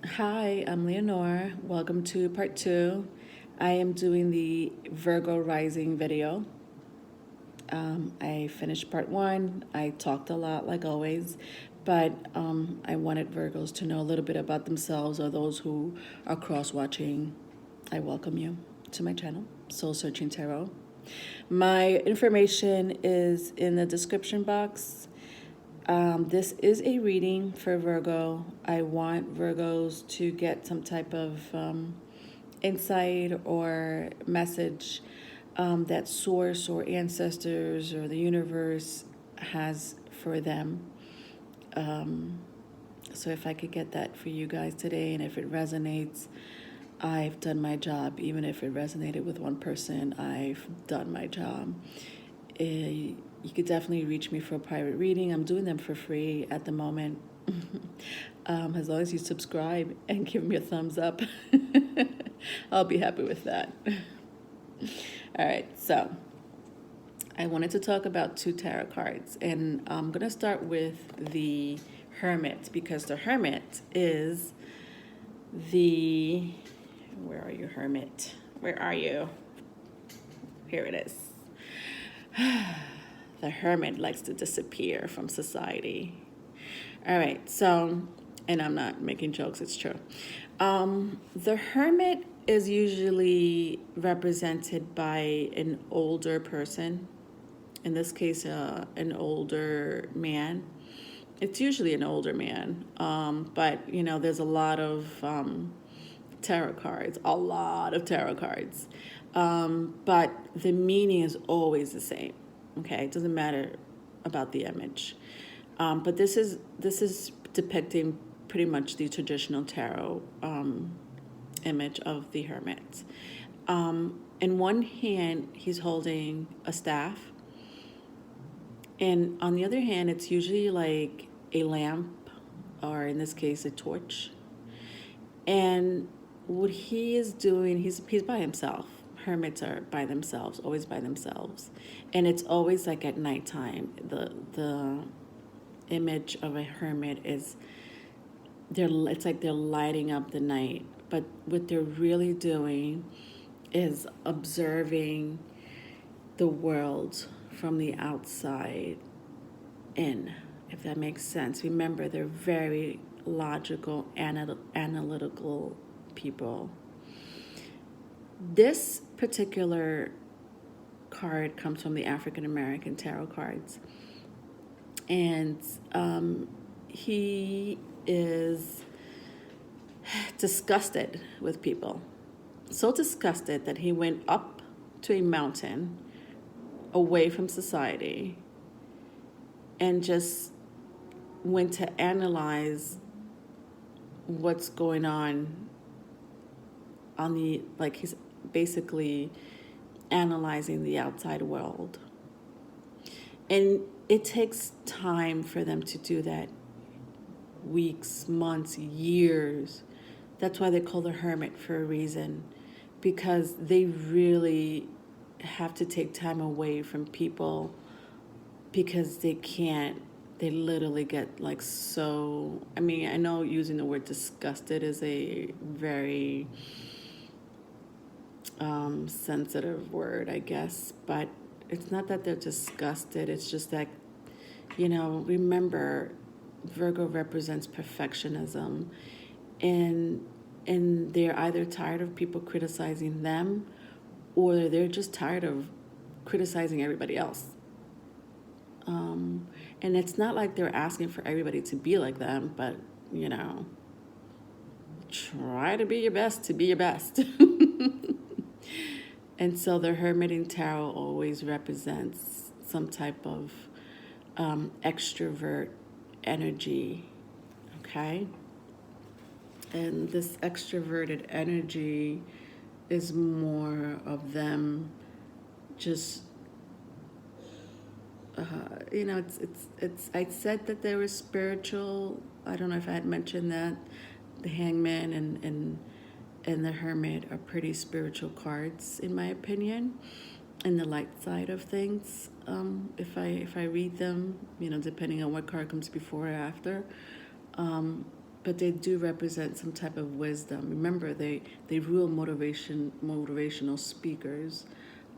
Hi, I'm Leonore. Welcome to part two. I am doing the Virgo rising video. I finished part one. I talked a lot, like always, but I wanted Virgos to know a little bit about themselves or those who are cross watching. I welcome you to my channel, Soul Searching Tarot. My information is in the description box. This is a reading for Virgo. I want Virgos to get some type of insight or message that source or ancestors or the universe has for them. So if I could get that for you guys today, and if it resonates, I've done my job. Even if it resonated with one person, I've done my job. You could definitely reach me for a private reading. I'm doing them for free at the moment. As long as you subscribe and give me a thumbs up, I'll be happy with that. All right, so I wanted to talk about two tarot cards, and I'm going to start with the Hermit because the Hermit is the. Where are you, Hermit? Where are you? Here it is. The Hermit likes to disappear from society. All right, so, and I'm not making jokes, it's true. The Hermit is usually represented by an older person, in this case, an older man. It's usually an older man, but there's a lot of tarot cards, a lot of tarot cards. But the meaning is always the same. Okay, it doesn't matter about the image. But this is depicting pretty much the traditional tarot image of the hermit. In one hand, he's holding a staff, and on the other hand, it's usually like a lamp, or in this case, a torch. And what he is doing, he's by himself. Hermits are by themselves, always by themselves, and it's always like at nighttime. The image of a hermit is it's like they're lighting up the night, but what they're really doing is observing the world from the outside in, if that makes sense. Remember, they're very logical, analytical people. This particular card comes from the African American tarot cards, and he is disgusted with people. So disgusted that he went up to a mountain away from society and just went to analyze what's going on the, like, he's basically analyzing the outside world. And it takes time for them to do that. Weeks, months, years. That's why they call the hermit for a reason, because they really have to take time away from people because they can't. They literally get like so. I mean, I know using the word disgusted is a very sensitive word, I guess, but it's not that they're disgusted. It's just that, remember, Virgo represents perfectionism, and they're either tired of people criticizing them, or they're just tired of criticizing everybody else. And it's not like they're asking for everybody to be like them, but try to be your best to be your best. And so the Hermit in Tarot always represents some type of extrovert energy, okay? And this extroverted energy is more of them just, it's. I said that they were spiritual. I don't know if I had mentioned that. The Hangman and the Hermit are pretty spiritual cards, in my opinion, in the light side of things. If I read them, depending on what card comes before or after, but they do represent some type of wisdom. Remember, they rule motivational speakers.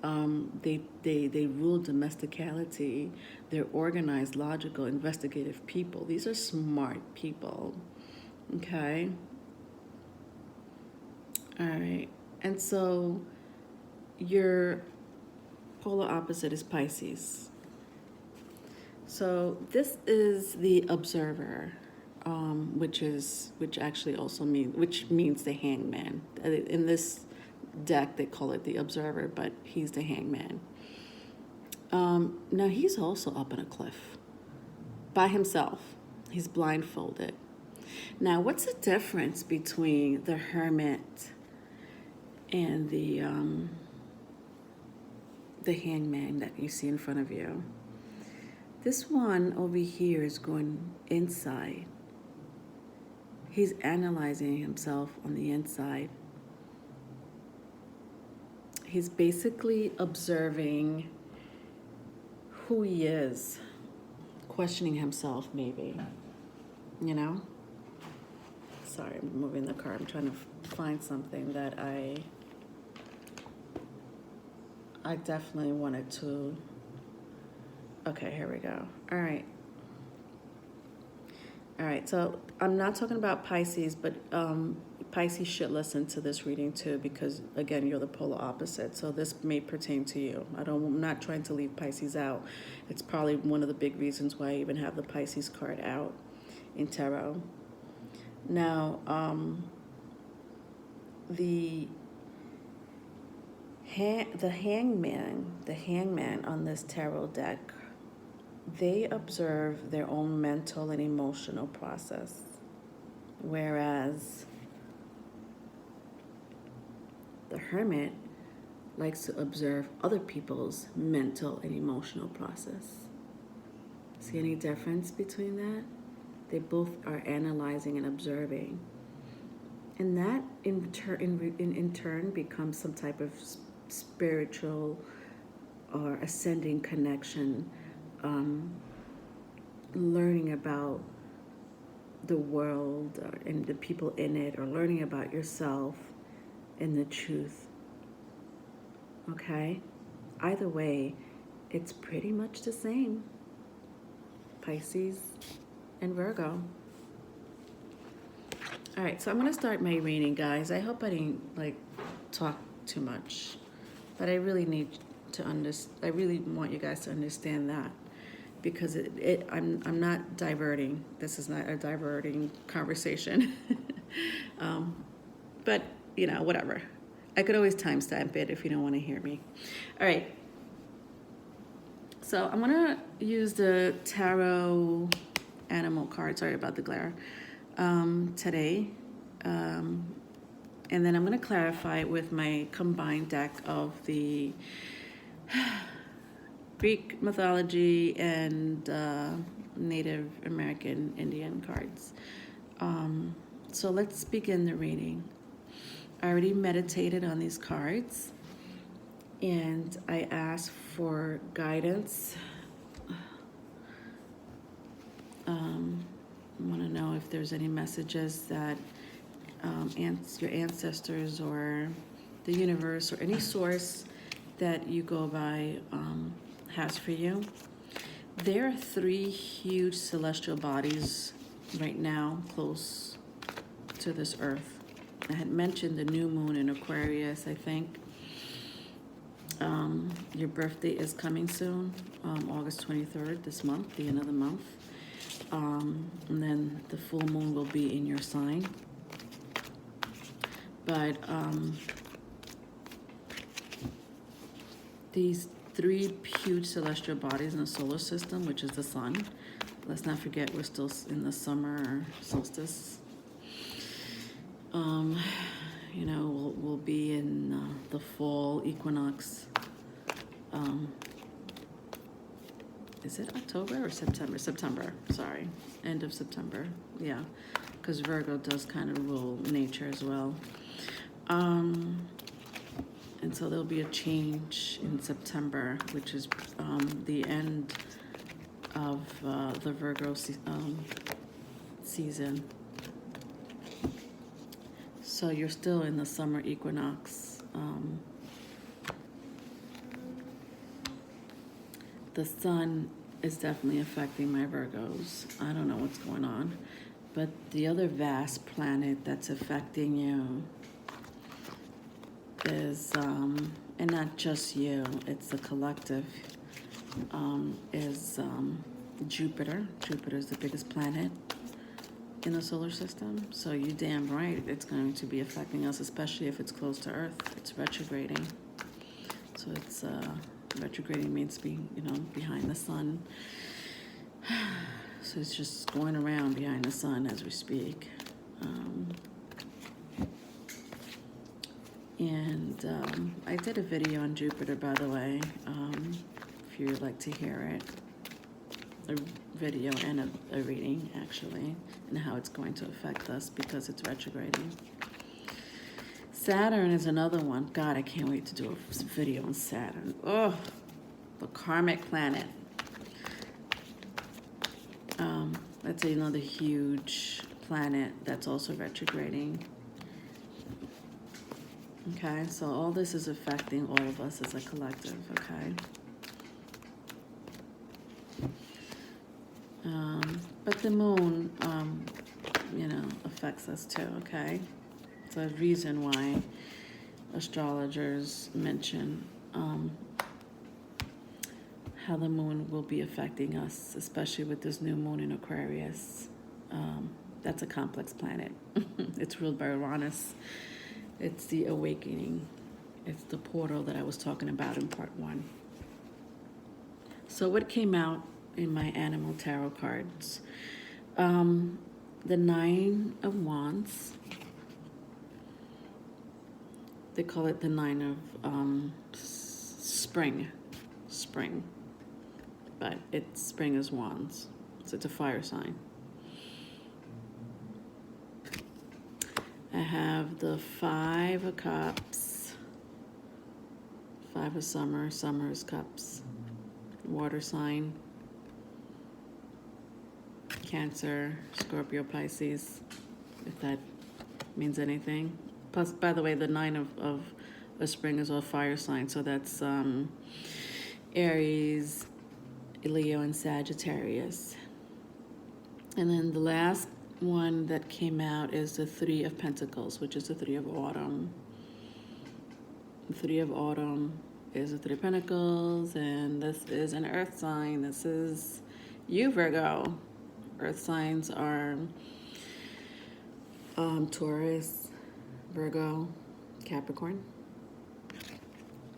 They rule domesticality. They're organized, logical, investigative people. These are smart people. Okay. All right. And so your polar opposite is Pisces. So this is the observer, which actually also means the hangman. In this deck, they call it the observer, but he's the hangman. Now he's also up on a cliff by himself. He's blindfolded. Now, what's the difference between the hermit and the hangman that you see in front of you? This one over here is going inside. He's analyzing himself on the inside. He's basically observing who he is, questioning himself maybe, you know? Sorry, I'm moving the car. I'm trying to find something that I definitely wanted to. Okay, here we go. All right, so I'm not talking about Pisces, but Pisces should listen to this reading too, because again, you're the polar opposite. So this may pertain to you. I'm not trying to leave Pisces out. It's probably one of the big reasons why I even have the Pisces card out in tarot. Now, the hangman on this tarot deck, they observe their own mental and emotional process, whereas the hermit likes to observe other people's mental and emotional process. See any difference between that? They both are analyzing and observing. And that in turn becomes some type of spiritual or ascending connection, learning about the world and the people in it, or learning about yourself and the truth. Okay? Either way, it's pretty much the same. Pisces and Virgo. All right, so I'm gonna start my reading, guys. I hope I didn't talk too much, but I really need to I really want you guys to understand that, because I'm not diverting. This is not a diverting conversation. But whatever. I could always timestamp it if you don't want to hear me. All right. So I'm gonna use the tarot animal card. Sorry about the glare. Today, and then I'm going to clarify it with my combined deck of the Greek mythology and Native American Indian cards. So let's begin the reading. I already meditated on these cards, and I asked for guidance. I want to know if there's any messages that your ancestors or the universe or any source that you go by has for you. There are 3 huge celestial bodies right now close to this earth. I had mentioned the new moon in Aquarius, I think. Your birthday is coming soon, August 23rd, this month, the end of the month. And then the full moon will be in your sign. But these 3 huge celestial bodies in the solar system, which is the sun. Let's not forget we're still in the summer solstice. We'll be in the fall equinox. Is it October or September? September, sorry. End of September, yeah. Because Virgo does kind of rule nature as well. And so there'll be a change in September, which is the end of the Virgo season. So you're still in the summer equinox. The sun is definitely affecting my Virgos. I don't know what's going on. But the other vast planet that's affecting you is, and not just you, it's the collective, is Jupiter. Jupiter is the biggest planet in the solar system. So you damn right it's going to be affecting us, especially if it's close to Earth. It's retrograding. So it's retrograding means being, behind the sun. So it's just going around behind the sun as we speak. I did a video on Jupiter, by the way, if you would like to hear it. A video and a reading, actually, and how it's going to affect us because it's retrograding. Saturn is another one. God, I can't wait to do a video on Saturn. Oh, the karmic planet. That's another huge planet that's also retrograding. Okay, so all this is affecting all of us as a collective, okay? But the moon, affects us too, okay? It's a reason why astrologers mention how the moon will be affecting us, especially with this new moon in Aquarius. That's a complex planet. It's ruled by Uranus. It's the awakening. It's the portal that I was talking about in part 1. So what came out in my animal tarot cards? The 9 of Wands. They call it the 9 of spring. But spring is Wands. So it's a fire sign. I have the 5 of Cups. 5 of Summer. Summer is Cups. Water sign. Cancer, Scorpio, Pisces, if that means anything. Plus, by the way, the 9 of spring is all fire signs, so that's Aries, Leo, and Sagittarius. And then the last one that came out is the 3 of Pentacles, which is the 3 of Autumn. The 3 of Autumn is the 3 of Pentacles, and this is an earth sign. This is you, Virgo. Earth signs are Taurus, Virgo, Capricorn.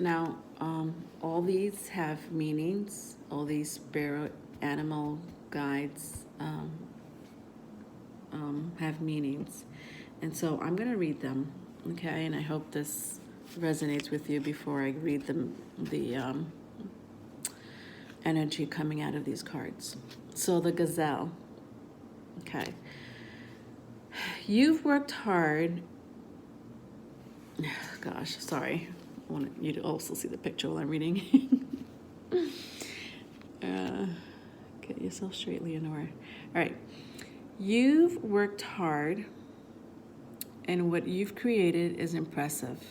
Now, all these have meanings. All these spirit animal guides have meanings. And so I'm going to read them, okay? And I hope this resonates with you before I read the energy coming out of these cards. So the gazelle. Okay. You've worked hard. Gosh, sorry. I want you to also see the picture while I'm reading. Get yourself straight, Leonora. All right. You've worked hard, and what you've created is impressive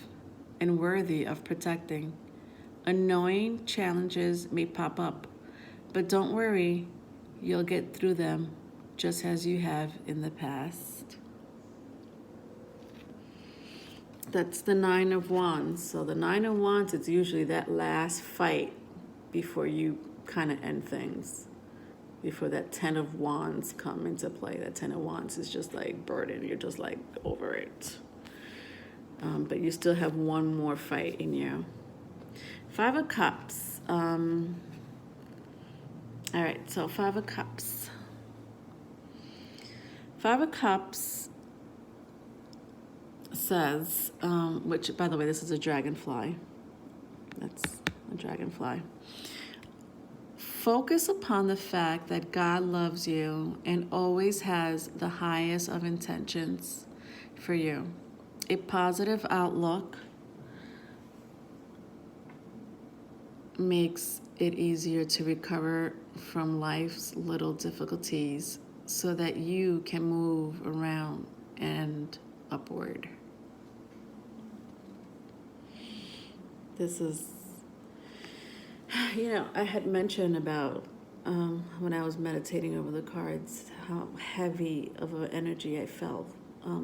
and worthy of protecting. Annoying challenges may pop up, but don't worry, you'll get through them just as you have in the past. That's the 9 of Wands. So the 9 of Wands, it's usually that last fight before you kind of end things. Before that 10 of Wands come into play. That 10 of Wands is just like burden. You're just like over it. But you still have one more fight in you. 5 of Cups. All right, so 5 of Cups. 5 of Cups says, which, by the way, this is a dragonfly. That's a dragonfly. Focus upon the fact that God loves you and always has the highest of intentions for you. A positive outlook makes it easier to recover from life's little difficulties so that you can move around and upward. This is, I had mentioned about when I was meditating over the cards, how heavy of an energy I felt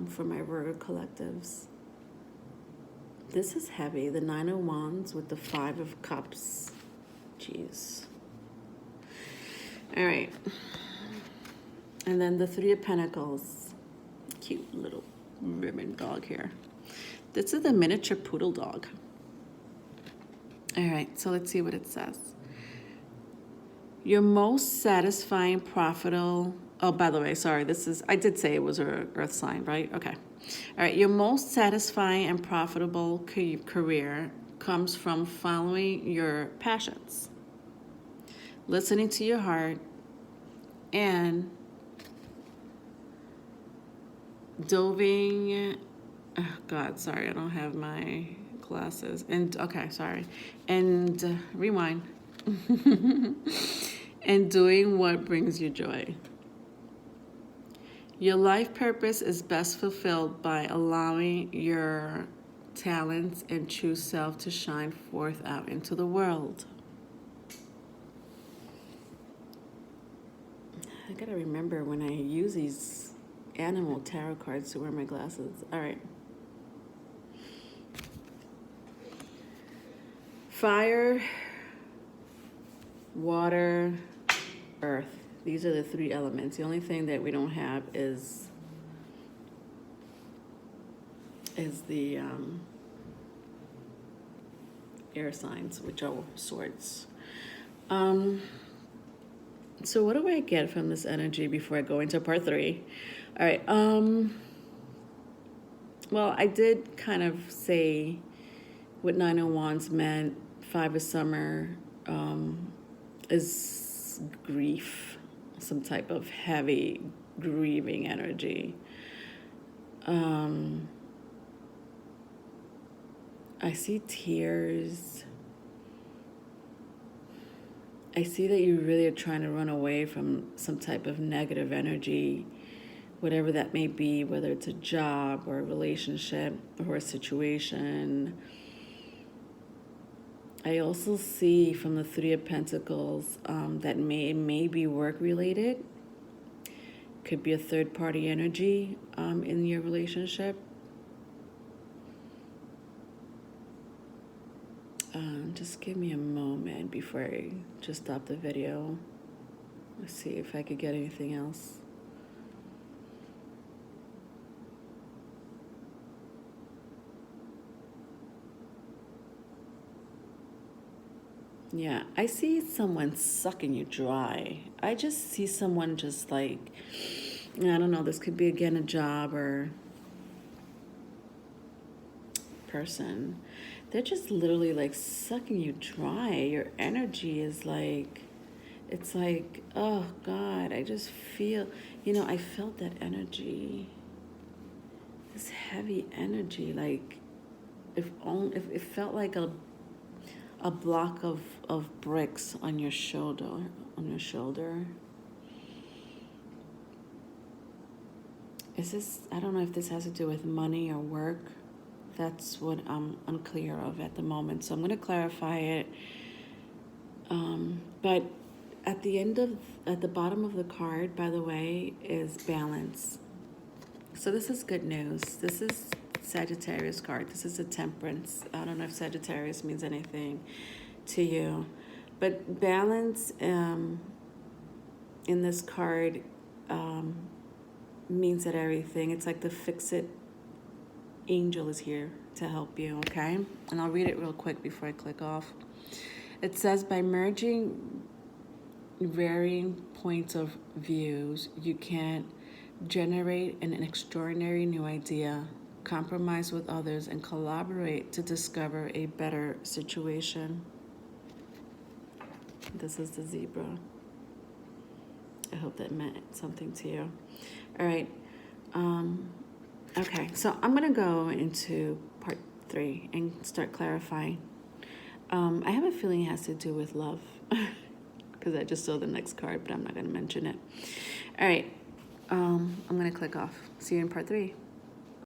for my Virgo collectives. This is heavy. The Nine of Wands with the Five of Cups. Jeez. All right. And then the Three of Pentacles. Cute little ribbon dog here. This is the miniature poodle dog. All right, so let's see what it says. Your most satisfying, profitable... Oh, by the way, sorry, I did say it was an earth sign, right? Okay. All right, your most satisfying and profitable career comes from following your passions, listening to your heart, and doving... Oh, God, sorry, I don't have my glasses. And, okay, sorry. And rewind. And doing what brings you joy. Your life purpose is best fulfilled by allowing your talents and true self to shine forth out into the world. I gotta remember when I use these animal tarot cards to wear my glasses. All right. Fire, water, earth. These are the three elements. The only thing that we don't have is the air signs, which are swords. So what do I get from this energy before I go into part 3? All right. Well, I did kind of say what Nine of Wands meant. Five of Summer is grief, some type of heavy grieving energy. I see tears. I see that you really are trying to run away from some type of negative energy, whatever that may be, whether it's a job or a relationship or a situation. I also see from the Three of Pentacles that may be work-related. Could be a third-party energy in your relationship. Just give me a moment before I just stop the video. Let's see if I could get anything else. Yeah, I see someone sucking you dry. I just see someone just like, I don't know, this could be again a job or person. They're just literally like sucking you dry. Your energy is like, it's like, oh God, I just feel, I felt that energy. This heavy energy, like if it felt like a block of bricks on your shoulder, Is this, I don't know if this has to do with money or work. That's what I'm unclear of at the moment. So I'm going to clarify it. But at the bottom of the card, by the way, is balance. So this is good news. This is Sagittarius card. This is a Temperance. I don't know if Sagittarius means anything to you, but balance in this card means that everything. It's like the fix-it angel is here to help you, okay? And I'll read it real quick before I click off. It says, by merging varying points of views, you can generate an extraordinary new idea, compromise with others, and collaborate to discover a better situation. This is the zebra. I hope that meant something to you. All right. Okay, so I'm going to go into part 3 and start clarifying. I have a feeling it has to do with love because I just saw the next card, but I'm not going to mention it. All right, I'm going to click off. See you in part 3.